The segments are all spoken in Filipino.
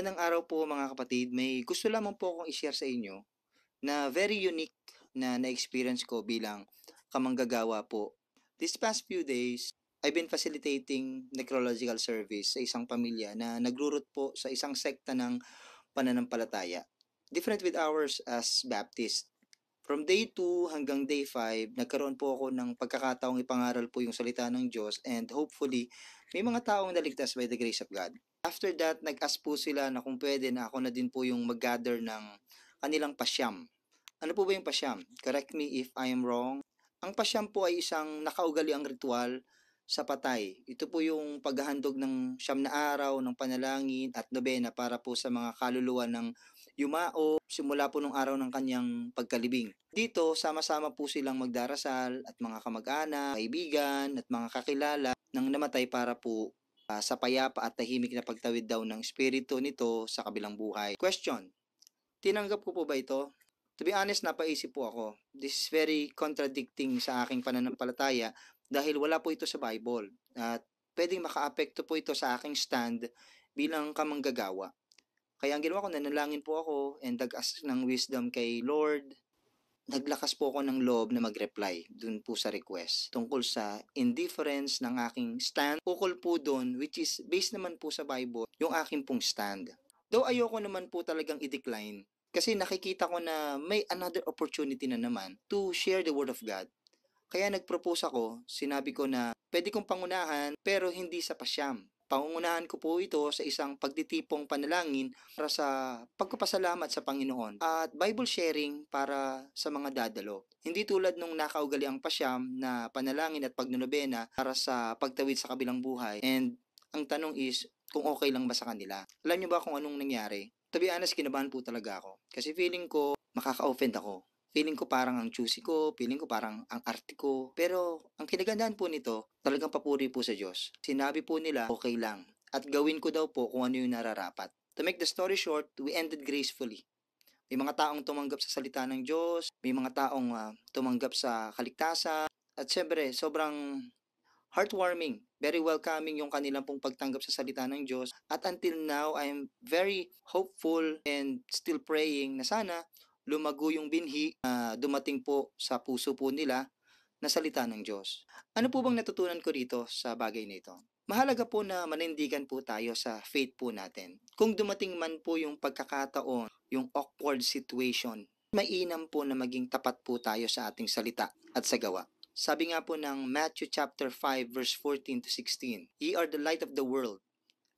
Magandang araw po mga kapatid. May gusto lamang po akong i-share sa inyo na very unique na na-experience ko bilang kamanggagawa po. This past few days, I've been facilitating necrological service sa isang pamilya na nagrurot po sa isang sekta ng pananampalataya. Different with ours as Baptist. From day 2 hanggang day 5, nagkaroon po ako ng pagkakataong ipangaral po yung salita ng Diyos and hopefully, may mga taong naligtas by the grace of God. After that, nag-ask po sila na kung pwede na ako na din po yung mag-gather ng kanilang pasyam. Ano po ba yung pasyam? Correct me if I am wrong. Ang pasyam po ay isang nakaugaliang ritual sa patay. Ito po yung paghahandog ng siyam na araw ng panalangin at nobena para po sa mga kaluluwa ng yumao simula po nung araw ng kanyang pagkalibing. Dito, sama-sama po silang magdarasal at mga kamag-anak, kaibigan at mga kakilala ng namatay para po sa payapa at tahimik na pagtawid daw ng espiritu nito sa kabilang buhay. Question, tinanggap ko po ba ito? To be honest, napaisip po ako. This is very contradicting sa aking pananampalataya dahil wala po ito sa Bible. At pwedeng makaapekto po ito sa aking stand bilang kamanggagawa. Kaya ang ginawa ko, nanalangin po ako and nag-ask ng wisdom kay Lord. Naglakas po ako ng loob na mag-reply dun po sa request tungkol sa indifference ng aking stand. Ukol po dun, which is based naman po sa Bible, yung aking pong stand. Though ayoko naman po talagang i-decline kasi nakikita ko na may another opportunity na naman to share the word of God. Kaya nag-propose ako, sinabi ko na pwede kong pangunahan pero hindi sa pasyam. Pangungunahan ko po ito sa isang pagtitipong panalangin para sa pagpapasalamat sa Panginoon at Bible sharing para sa mga dadalo. Hindi tulad nung nakaugali ang pasyam na panalangin at pagnonobena para sa pagtawid sa kabilang buhay. And ang tanong is kung okay lang ba sa kanila. Alam niyo ba kung anong nangyari? To be honest, kinabahan po talaga ako. Kasi feeling ko makaka-offend ako. Feeling ko parang ang choosy ko, feeling ko parang ang arte ko. Pero ang kinagandaan po nito, talagang papuri po sa Diyos. Sinabi po nila, okay lang. At gawin ko daw po kung ano yung nararapat. To make the story short, we ended gracefully. May mga taong tumanggap sa salita ng Diyos, may mga taong tumanggap sa kaligtasan, at syempre, sobrang heartwarming, very welcoming yung kanilang pong pagtanggap sa salita ng Diyos. At until now, I'm very hopeful and still praying na sana lumago yung binhi na dumating po sa puso po nila na salita ng Diyos. Ano po bang natutunan ko rito sa bagay na ito? Mahalaga po na manindigan po tayo sa faith po natin. Kung dumating man po yung pagkakataon, yung awkward situation, mainam po na maging tapat po tayo sa ating salita at sa gawa. Sabi nga po ng Matthew chapter 5 verse 14 to 16, Ye are the light of the world.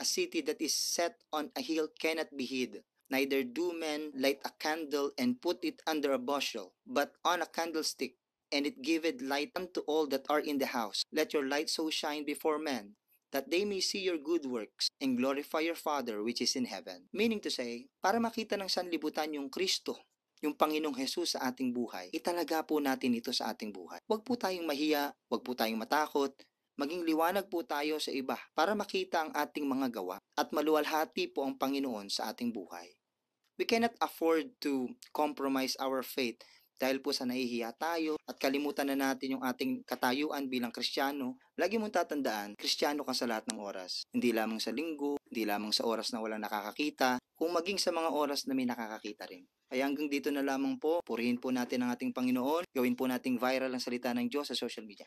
A city that is set on a hill cannot be hid. Neither do men light a candle and put it under a bushel, but on a candlestick, and it giveth light unto all that are in the house. Let your light so shine before men, that they may see your good works, and glorify your Father which is in heaven. Meaning to say, para makita ng sanlibutan yung Kristo, yung Panginoong Hesus sa ating buhay, italaga po natin ito sa ating buhay. Huwag po tayong mahiya, huwag po tayong matakot, maging liwanag po tayo sa iba para makita ang ating mga gawa at maluwalhati po ang Panginoon sa ating buhay. We cannot afford to compromise our faith dahil po sa nahihiya tayo at kalimutan na natin yung ating katayuan bilang Kristiyano. Lagi mong tatandaan, Kristiyano ka sa lahat ng oras. Hindi lamang sa linggo, hindi lamang sa oras na walang nakakakita, kung maging sa mga oras na may nakakakita rin. Kaya hanggang dito na lamang po, purihin po natin ang ating Panginoon, gawin po nating viral ang salita ng Diyos sa social media.